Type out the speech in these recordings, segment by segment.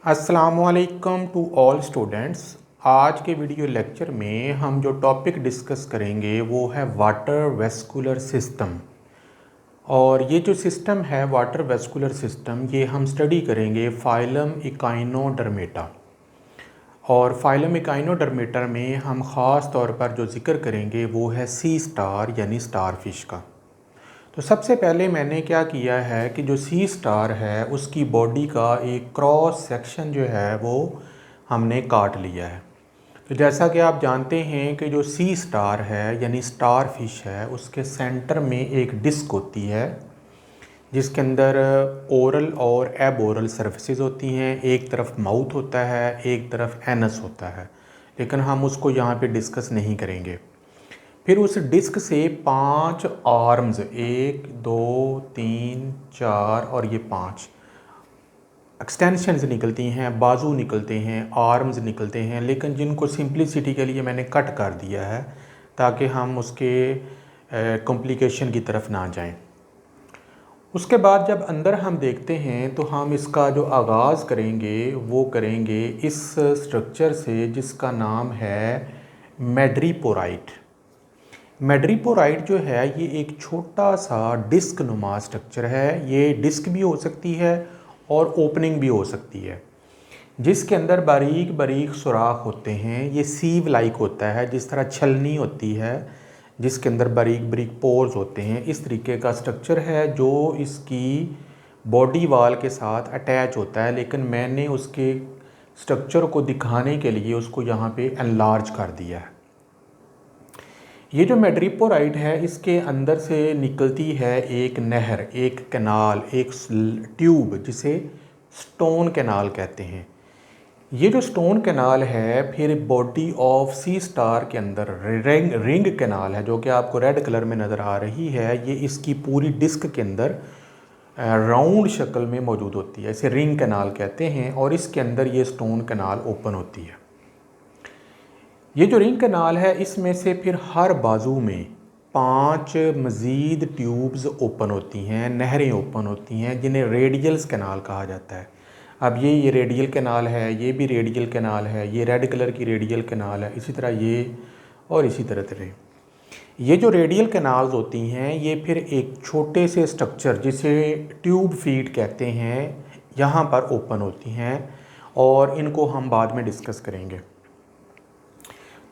अस्सलामुअलैकुम to all students. आज के वीडियो लेक्चर में हम जो टॉपिक डिस्कस करेंगे वो है वाटर वेस्कुलर सिस्टम। और ये जो सिस्टम है वाटर वेस्कुलर सिस्टम, ये हम स्टडी करेंगे फाइलम इकाइनोडर्मेटा। और फाइलम इकाइनोडर्मेटा में हम ख़ास तौर पर जो ज़िक्र करेंगे वो है सी स्टार यानी स्टार फिश का। तो सबसे पहले मैंने क्या किया है कि जो सी स्टार है उसकी बॉडी का एक क्रॉस सेक्शन जो है वो हमने काट लिया है। तो जैसा कि आप जानते हैं कि जो सी स्टार है यानी स्टार फिश है उसके सेंटर में एक डिस्क होती है जिसके अंदर ओरल और एबोरल सर्फेसिस होती हैं। एक तरफ माउथ होता है, एक तरफ एनस होता है, लेकिन हम उसको यहाँ पे डिस्कस नहीं करेंगे। फिर उस डिस्क से 5 आर्म्स, 1 2 3 4 और ये 5 एक्सटेंशंस निकलती हैं, बाजू निकलते हैं, आर्म्स निकलते हैं, लेकिन जिनको सिंप्लिसिटी के लिए मैंने कट कर दिया है ताकि हम उसके कॉम्प्लिकेशन की तरफ ना जाएं। उसके बाद जब अंदर हम देखते हैं तो हम इसका जो आगाज़ करेंगे वो करेंगे इस स्ट्रक्चर से जिसका नाम है मैड्रीपोराइट। मैड्रीपोराइट जो है ये एक छोटा सा डिस्क नुमा स्ट्रक्चर है। ये डिस्क भी हो सकती है और ओपनिंग भी हो सकती है, जिसके अंदर बारीक बारीक सुराख होते हैं। ये सीव लाइक होता है, जिस तरह छलनी होती है जिसके अंदर बारीक बारीक पोर्स होते हैं। इस तरीके का स्ट्रक्चर है जो इसकी बॉडी वाल के साथ अटैच होता है, लेकिन मैंने उसके स्ट्रक्चर को दिखाने के लिए उसको यहाँ पे एनलार्ज कर दिया है। ये जो मैड्रीपोराइट है इसके अंदर से निकलती है एक नहर, एक कैनाल, एक ट्यूब जिसे स्टोन कैनाल कहते हैं। ये जो स्टोन कैनाल है फिर बॉडी ऑफ सी स्टार के अंदर रिंग कैनाल है जो कि आपको रेड कलर में नज़र आ रही है। ये इसकी पूरी डिस्क के अंदर राउंड शक्ल में मौजूद होती है, इसे रिंग कैनाल कहते हैं। और इसके अंदर ये स्टोन कैनाल ओपन होती है। ये जो रिंग कैनाल है इसमें से फिर हर बाजू में 5 मज़ीद ट्यूब्स ओपन होती हैं, नहरें ओपन होती हैं, जिन्हें रेडियल्स कैनाल कहा जाता है। अब ये रेडियल कैनाल है, ये भी रेडियल कैनाल है, ये रेड कलर की रेडियल कैनाल है, इसी तरह ये और इसी तरह ये जो रेडियल कैनाल्स होती हैं ये फिर एक छोटे से स्ट्रक्चर जिसे ट्यूब फीट कहते हैं यहाँ पर ओपन होती हैं, और इनको हम बाद में डिस्कस करेंगे।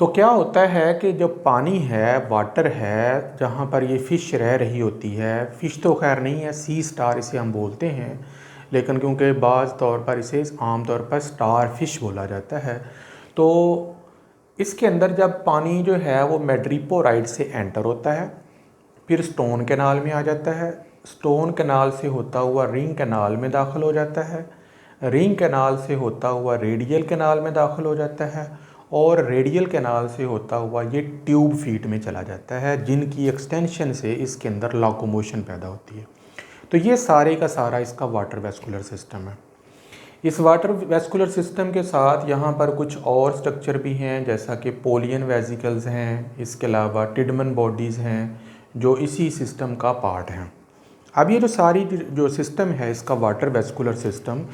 तो क्या होता है कि जब पानी है, वाटर है, जहाँ पर ये फ़िश रह रही होती है, फ़िश तो खैर नहीं है, सी स्टार इसे हम बोलते हैं, लेकिन क्योंकि बाज़ तौर पर इसे आम तौर पर स्टार फिश बोला जाता है। तो इसके अंदर जब पानी जो है वो मैड्रीपोराइट से एंटर होता है, फिर स्टोन कैनाल में आ जाता है, स्टोन कैनाल से होता हुआ रिंग कैनाल में दाखिल हो जाता है, रिंग कैनाल से होता हुआ रेडियल कैनाल में दाखिल हो जाता है, और रेडियल कैनाल से होता हुआ ये ट्यूब फीट में चला जाता है, जिनकी एक्सटेंशन से इसके अंदर लोकोमोशन पैदा होती है। तो ये सारे का सारा इसका वाटर वेस्कुलर सिस्टम है। इस वाटर वेस्कुलर सिस्टम के साथ यहाँ पर कुछ और स्ट्रक्चर भी हैं, जैसा कि पोलियन वेसिकल्स हैं, इसके अलावा टिडमन बॉडीज़ हैं जो इसी सिस्टम का पार्ट हैं। अब ये जो सारी जो सिस्टम है इसका वाटर वेस्कुलर सिस्टम,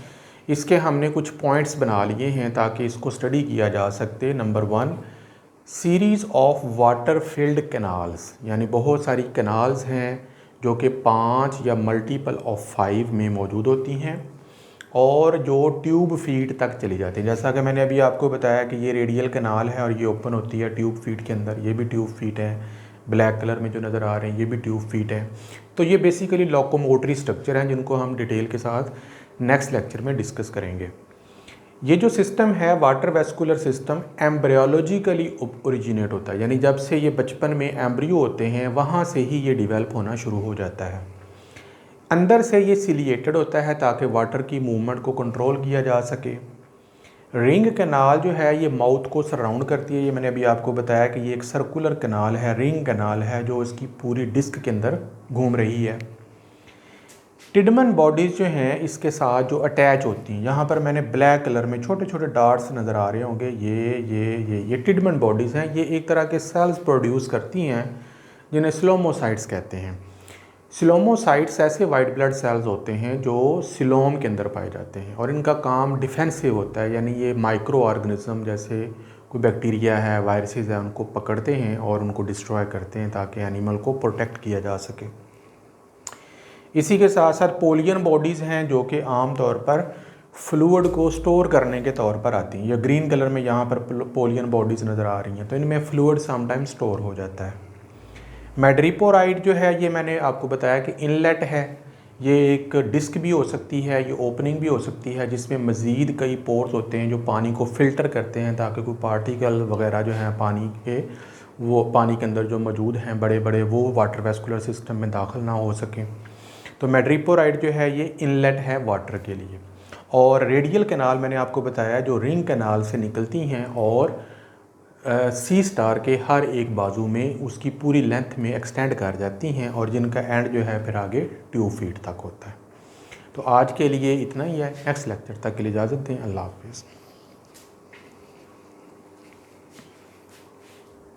इसके हमने कुछ पॉइंट्स बना लिए हैं ताकि इसको स्टडी किया जा सकते। Number 1, series of water field canals, यानी बहुत सारी कैनाल्स हैं जो कि 5 या मल्टीपल ऑफ 5 में मौजूद होती हैं और जो ट्यूब फीट तक चली जाती हैं। जैसा कि मैंने अभी आपको बताया कि ये रेडियल कैनाल है और ये ओपन होती है ट्यूब फीट के अंदर। ये भी ट्यूब फीट है, ब्लैक कलर में जो नज़र आ रहे हैं ये भी ट्यूब फीट है। तो ये बेसिकली लोकोमोटरी स्ट्रक्चर हैं जिनको हम डिटेल के साथ नेक्स्ट लेक्चर में डिस्कस करेंगे। ये जो सिस्टम है वाटर वेस्कुलर सिस्टम एम्ब्रियोलॉजिकली ओरिजिनेट होता है, यानी जब से ये बचपन में एम्ब्रियो होते हैं वहाँ से ही ये डिवेल्प होना शुरू हो जाता है। अंदर से ये सिलिएटेड होता है ताकि वाटर की मूवमेंट को कंट्रोल किया जा सके। रिंग कैनाल जो है ये माउथ को सराउंड करती है। ये मैंने अभी आपको बताया कि ये एक सर्कुलर कैनाल है, रिंग कैनाल है जो इसकी पूरी डिस्क के अंदर घूम रही है। टिडमन बॉडीज़ जो हैं इसके साथ जो अटैच होती हैं, यहाँ पर मैंने ब्लैक कलर में छोटे छोटे डार्ट्स नज़र आ रहे होंगे, ये टिडमन बॉडीज़ हैं। ये एक तरह के सेल्स प्रोड्यूस करती हैं जिन्हें स्लोमोसाइट्स कहते हैं। सिलोमोसाइट्स ऐसे वाइट ब्लड सेल्स होते हैं जो सिलोम के अंदर पाए जाते हैं और इनका काम डिफेंसिव होता है, यानी ये माइक्रो ऑर्गेनिज्म जैसे कोई बैक्टीरिया है, वायरसेस है, उनको पकड़ते हैं और उनको डिस्ट्रॉय करते हैं ताकि एनिमल को प्रोटेक्ट किया जा सके। इसी के साथ साथ पोलियन बॉडीज़ हैं जो कि आम तौर पर फ्लूइड को स्टोर करने के तौर पर आती हैं। ये ग्रीन कलर में यहाँ पर पोलियन बॉडीज़ नज़र आ रही हैं, तो इनमें फ्लूइड समटाइम स्टोर हो जाता है। मैड्रिपोराइड जो है ये मैंने आपको बताया कि इनलेट है, ये एक डिस्क भी हो सकती है, ये ओपनिंग भी हो सकती है जिसमें मज़ीद कई पोर्स होते हैं जो पानी को फ़िल्टर करते हैं ताकि कोई पार्टिकल वगैरह जो हैं पानी के, वो पानी के अंदर जो मौजूद हैं बड़े बड़े, वो वाटर वेस्कुलर सिस्टम में दाखिल ना हो सकें। तो मैड्रिपोराइड जो है ये इनलेट है वाटर के लिए। और रेडियल कैनाल मैंने आपको बताया जो रिंग कैनाल से निकलती हैं और सी स्टार के हर एक बाजू में उसकी पूरी लेंथ में एक्सटेंड कर जाती हैं और जिनका एंड जो है फिर आगे 2 फीट तक होता है। तो आज के लिए इतना ही है। नेक्स्ट लेक्चर तक के लिए इजाज़त दें। अल्लाह हाफ़िज़।